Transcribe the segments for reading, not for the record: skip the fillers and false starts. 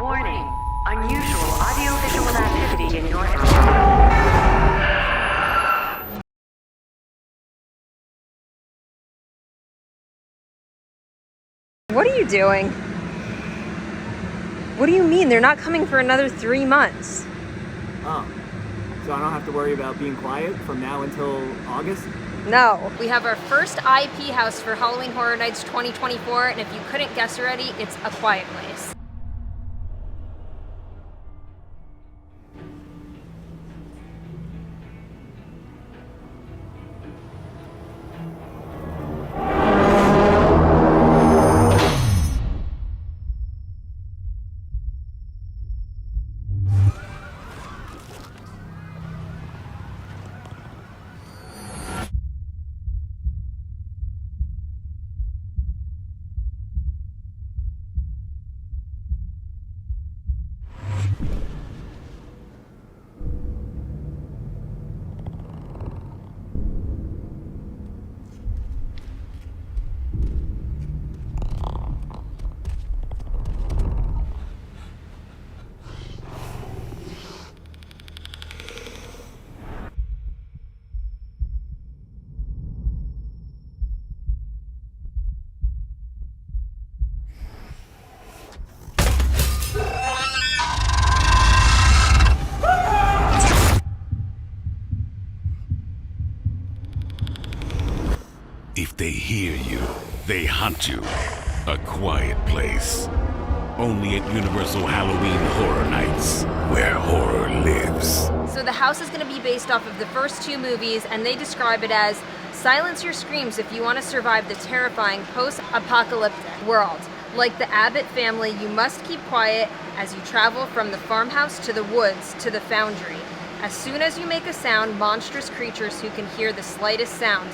Warning. Unusual audio-visual activity in your area. What are you doing? What do you mean? They're not coming for another 3 months. Oh, so I don't have to worry about being quiet from now until August? No. We have our first IP house for Halloween Horror Nights 2024, and if you couldn't guess already, it's A Quiet Place. If they hear you, they hunt you. A Quiet Place. Only at Universal Halloween Horror Nights, where horror lives. So the house is going to be based off of the first 2 movies, and they describe it as silence your screams if you want to survive the terrifying post-apocalyptic world. Like the Abbott family, you must keep quiet as you travel from the farmhouse to the woods to the foundry. As soon as you make a sound, monstrous creatures who can hear the slightest sound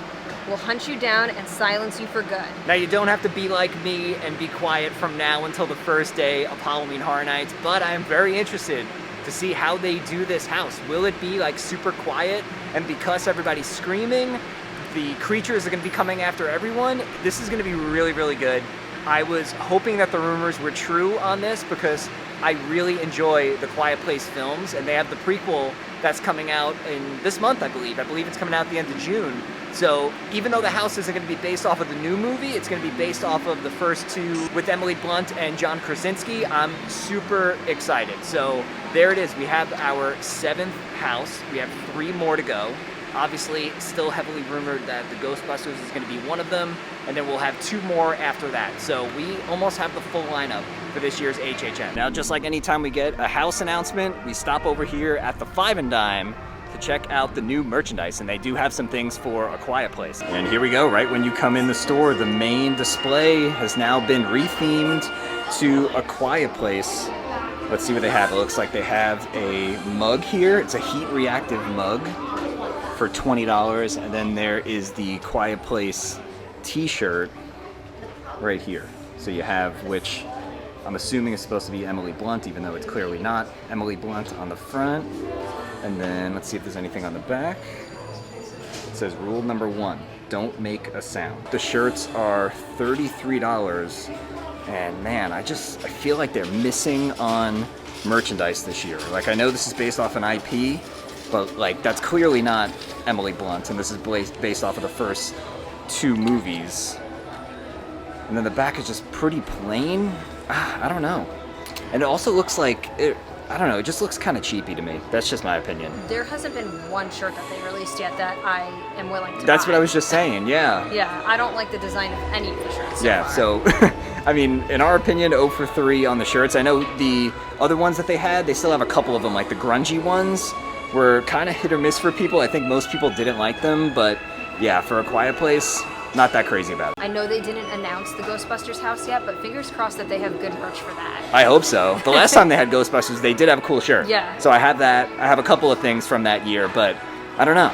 will hunt you down and silence you for good. Now, you don't have to be like me and be quiet from now until the first day of Halloween Horror Nights, but I am very interested to see how they do this house. Will it be like super quiet, and because everybody's screaming, the creatures are gonna be coming after everyone? This is gonna be really, really good. I was hoping that the rumors were true on this because I really enjoy the Quiet Place films, and they have the prequel that's coming out in this month, I believe. I believe it's coming out at the end of June. So even though the house isn't going to be based off of the new movie, it's going to be based off of the first 2 with Emily Blunt and John Krasinski. I'm super excited. So there it is. We have our 7th house. We have 3 more to go. Obviously, still heavily rumored that the Ghostbusters is going to be one of them, and then we'll have 2 more after that. So we almost have the full lineup for this year's HHN. Now, just like any time we get a house announcement, we stop over here at the Five and Dime to check out the new merchandise, and they do have some things for A Quiet Place. And here we go. Right when you come in the store, the main display has now been rethemed to A Quiet Place. Let's see what they have. It looks like they have a mug here. It's a heat reactive mug for $20, and then there is the Quiet Place t-shirt right here. So you have, which I'm assuming is supposed to be Emily Blunt, even though it's clearly not Emily Blunt on the front. And then let's see if there's anything on the back. It says rule number 1, don't make a sound. The shirts are $33, and man, I feel like they're missing on merchandise this year. Like, I know this is based off an IP, but like, that's clearly not Emily Blunt, and this is based off of the first 2 movies. And then the back is just pretty plain. I don't know. And it also looks like, I don't know, it just looks kind of cheapy to me. That's just my opinion. There hasn't been one shirt that they released yet that I am willing to That's buy. what I was just saying, yeah. Yeah, I don't like the design of any of the shirts so Yeah, far. so, I mean, in our opinion, 0 for 3 on the shirts. I know the other ones that they had, they still have a couple of them, like the grungy ones were kind of hit or miss for people. I think most people didn't like them, but yeah, for A Quiet Place, not that crazy about it. I know they didn't announce the Ghostbusters house yet, but fingers crossed that they have good merch for that. I hope so. The last time they had Ghostbusters, they did have a cool shirt. Yeah. So I have that. I have a couple of things from that year, but I don't know.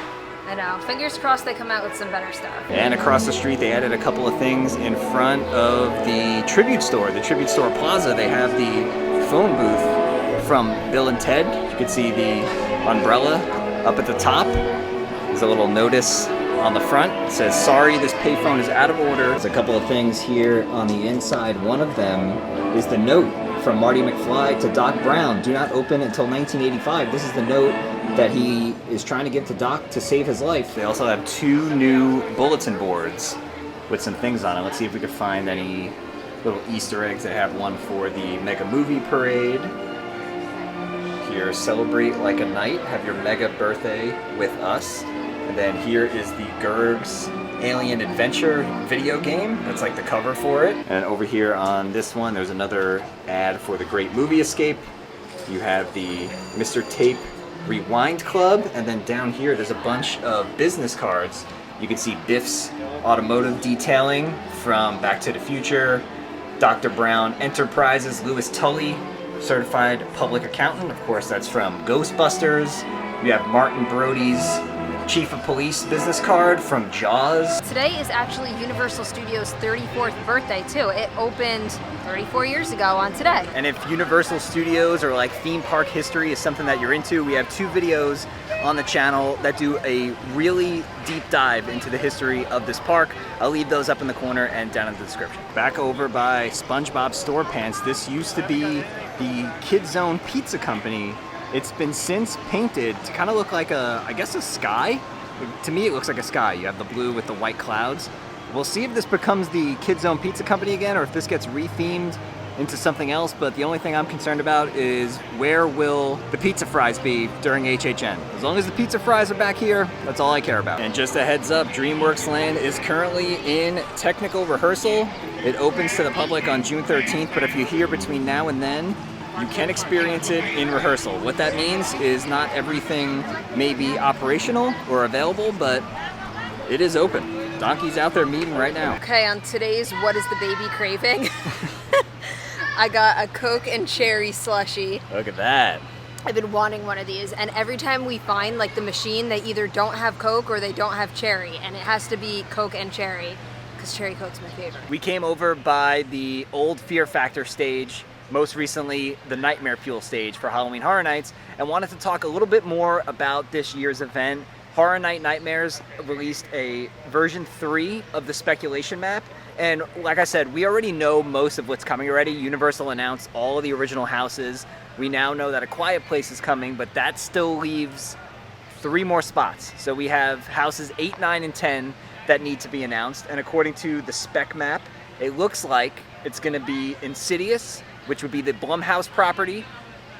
I know. Fingers crossed they come out with some better stuff. And across the street, they added a couple of things in front of the Tribute Store. The Tribute Store Plaza, they have the phone booth from Bill and Ted. You can see the umbrella up at the top. There's a little notice on the front. It says, sorry, this payphone is out of order. There's a couple of things here on the inside. One of them is the note from Marty McFly to Doc Brown. Do not open until 1985. This is the note that he is trying to give to Doc to save his life. They also have 2 new bulletin boards with some things on it. Let's see if we can find any little Easter eggs. They have one for the Mega Movie Parade. Here, celebrate like a knight. Have your mega birthday with us. And then here is the GURGS Alien Adventure video game. That's like the cover for it. And over here on this one, there's another ad for the Great Movie Escape. You have the Mr. Tape Rewind Club. And then down here, there's a bunch of business cards. You can see Biff's automotive detailing from Back to the Future, Dr. Brown Enterprises, Louis Tully, certified public accountant. Of course, that's from Ghostbusters. You have Martin Brody's Chief of Police business card from Jaws. Today is actually Universal Studios' 34th birthday too. It opened 34 years ago on today. And if Universal Studios or like theme park history is something that you're into, we have 2 videos on the channel that do a really deep dive into the history of this park. I'll leave those up in the corner and down in the description. Back over by SpongeBob Store Pants, this used to be the Kid Zone Pizza Company. It's been since painted to kind of look like I guess a sky. To me, it looks like a sky. You have the blue with the white clouds. We'll see if this becomes the Kid Zone Pizza Company again, or if this gets rethemed into something else, but the only thing I'm concerned about is where will the pizza fries be during HHN. As long as the pizza fries are back here, that's all I care about. And just a heads up, DreamWorks Land is currently in technical rehearsal. It opens to the public on June 13th, but if you're here between now and then, you can experience it in rehearsal. What that means is not everything may be operational or available, but it is open. Donkey's out there meeting right now. Okay, on today's What is the Baby Craving? I got a Coke and cherry slushie. Look at that. I've been wanting one of these, and every time we find like the machine, they either don't have Coke or they don't have cherry, and it has to be Coke and cherry, because cherry Coke's my favorite. We came over by the old Fear Factor stage, most recently the Nightmare Fuel stage for Halloween Horror Nights, and wanted to talk a little bit more about this year's event. Horror Night Nightmares released a version 3 of the speculation map, and like I said, we already know most of what's coming already. Universal announced all of the original houses. We now know that A Quiet Place is coming, but that still leaves 3 more spots. So we have houses 8, 9, and 10 that need to be announced, and according to the spec map, it looks like it's going to be Insidious, which would be the Blumhouse property.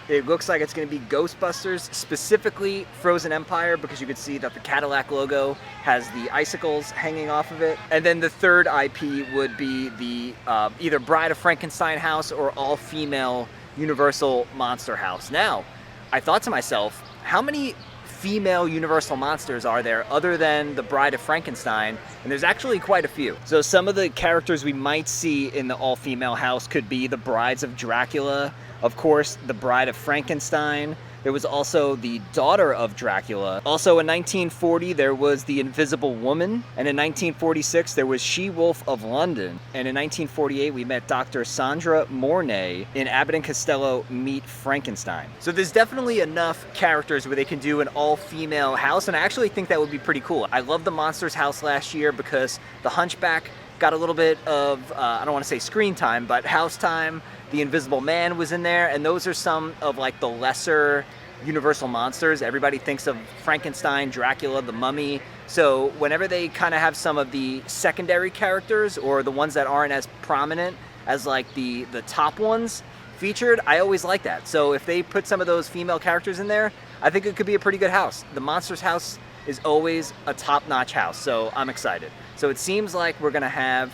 It looks like it's going to be Ghostbusters, specifically Frozen Empire, because you can see that the Cadillac logo has the icicles hanging off of it. And then the third IP would be the either Bride of Frankenstein house or all-female Universal Monster house. Now, I thought to myself, how many female Universal monsters are there other than the Bride of Frankenstein? And there's actually quite a few. So some of the characters we might see in the all-female house could be the Brides of Dracula, of course, the Bride of Frankenstein. There was also the Daughter of Dracula. Also in 1940, there was the Invisible Woman. And in 1946, there was She-Wolf of London. And in 1948, we met Dr. Sandra Mornay in Abbott and Costello Meet Frankenstein. So there's definitely enough characters where they can do an all-female house, and I actually think that would be pretty cool. I loved the Monsters house last year because the Hunchback got a little bit of, I don't want to say screen time, but house time. The Invisible Man was in there, and those are some of like the lesser Universal monsters. Everybody thinks of Frankenstein, Dracula, the Mummy. So whenever they kind of have some of the secondary characters or the ones that aren't as prominent as like the top ones featured, I always like that. So if they put some of those female characters in there, I think it could be a pretty good house. The Monsters house is always a top-notch house, so I'm excited. So it seems like we're gonna have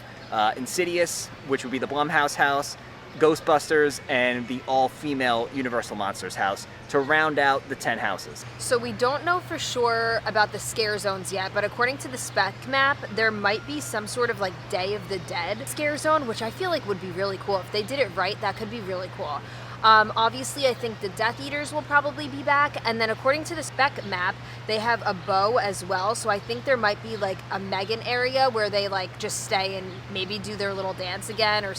Insidious, which would be the Blumhouse house, Ghostbusters, and the all-female Universal Monsters house to round out the 10 houses. So we don't know for sure about the scare zones yet, but according to the spec map, there might be some sort of like Day of the Dead scare zone, which I feel like would be really cool. If they did it right, that could be really cool. Obviously, I think the Death Eaters will probably be back, and then according to the spec map, they have a bow as well, so I think there might be like a Megan area where they like just stay and maybe do their little dance again, or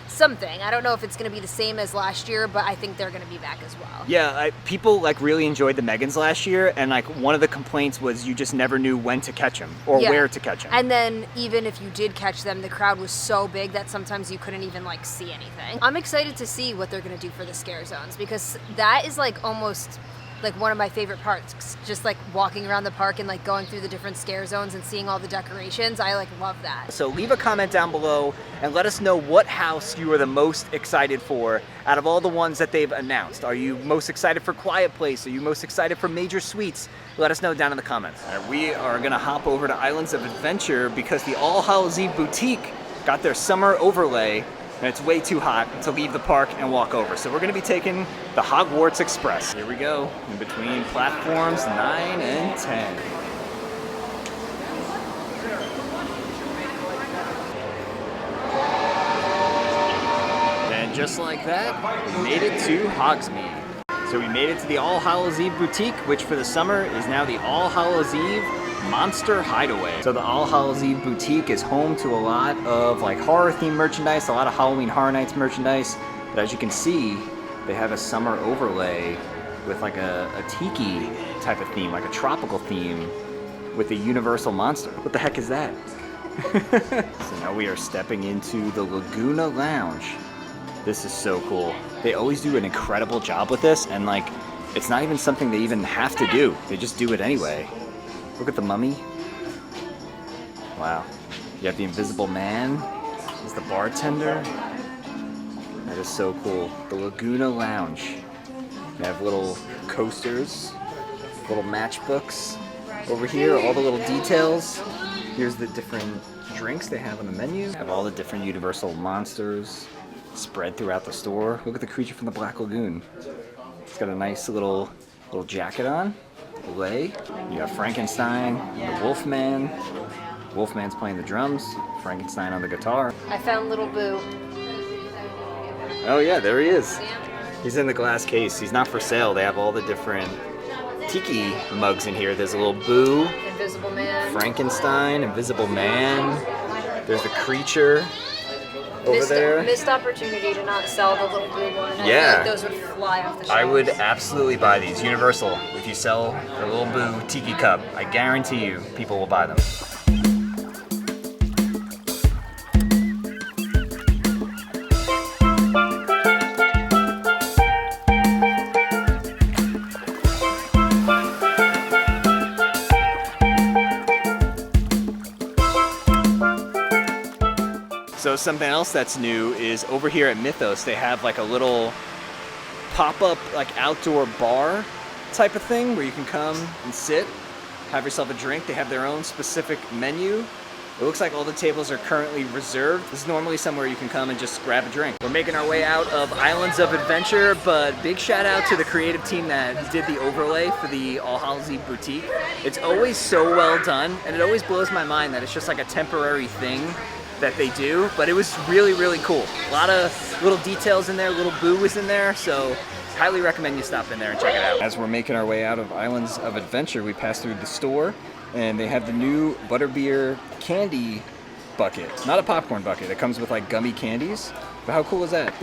something. I don't know if it's going to be the same as last year, but I think they're going to be back as well. Yeah, people like really enjoyed the Megans last year, and like one of the complaints was you just never knew when to catch them or where to catch them. And then even if you did catch them, the crowd was so big that sometimes you couldn't even like see anything. I'm excited to see what they're going to do for the scare zones, because that is like almost like one of my favorite parts, just like walking around the park and like going through the different scare zones and seeing all the decorations. I like love that. So leave a comment down below and let us know what house you are the most excited for out of all the ones that they've announced. Are you most excited for Quiet Place? Are you most excited for Major Suites? Let us know down in the comments. All right, we are gonna hop over to Islands of Adventure because the All Hallows Eve Boutique got their summer overlay, and it's way too hot to leave the park and walk over. So we're gonna be taking the Hogwarts Express. Here we go, in between platforms 9 and 10. And just like that, we made it to Hogsmeade. So we made it to the All Hallows Eve Boutique, which for the summer is now the All Hallows Eve Monster Hideaway. So the All Hallows Eve Boutique is home to a lot of like horror themed merchandise, a lot of Halloween Horror Nights merchandise. But as you can see, they have a summer overlay with like a tiki type of theme, like a tropical theme with a universal monster. What the heck is that? So now we are stepping into the Laguna Lounge. This is so cool. They always do an incredible job with this, and like, it's not even something they even have to do. They just do it anyway. Look at the mummy. Wow. You have the Invisible Man. He's the bartender. That is so cool. The Laguna Lounge. They have little coasters, little matchbooks. Over here, all the little details. Here's the different drinks they have on the menu. Have all the different Universal monsters spread throughout the store. Look at the creature from the Black Lagoon. It's got a nice little jacket on. Lay. You got Frankenstein, the Wolfman. Wolfman's playing the drums. Frankenstein on the guitar. I found little Boo. Oh yeah, there he is. He's in the glass case. He's not for sale. They have all the different tiki mugs in here. There's a little Boo, Invisible Man, Frankenstein, Invisible Man. There's the creature over there. Missed opportunity to not sell the little Boo one. I Yeah. feel like those would fly off the shelves. I would absolutely buy these. Universal, if you sell a little Boo tiki cup, I guarantee you people will buy them. So something else that's new is over here at Mythos, they have like a little pop-up like outdoor bar type of thing where you can come and sit, have yourself a drink. They have their own specific menu. It looks like all the tables are currently reserved. This is normally somewhere you can come and just grab a drink. We're making our way out of Islands of Adventure, but big shout out to the creative team that did the overlay for the All Hallows Eve Boutique. It's always so well done, and it always blows my mind that it's just like a temporary thing that they do, but it was really, really cool. A lot of little details in there. Little Boo was in there, so highly recommend you stop in there and check it out. As we're making our way out of Islands of Adventure, we pass through the store, and they have the new Butterbeer candy bucket. Not a popcorn bucket. It comes with like gummy candies. But how cool is that?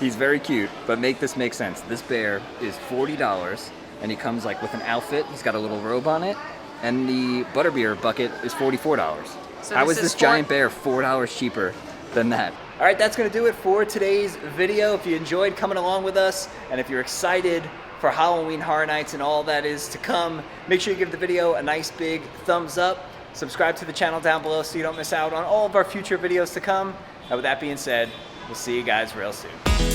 He's very cute, but make this make sense. This bear is $40, and he comes like with an outfit. He's got a little robe on it, and the Butterbeer bucket is $44. So How is this giant bear $4 cheaper than that? All right, that's gonna do it for today's video. If you enjoyed coming along with us, and if you're excited for Halloween Horror Nights and all that is to come, make sure you give the video a nice big thumbs up. Subscribe to the channel down below so you don't miss out on all of our future videos to come. And with that being said, we'll see you guys real soon.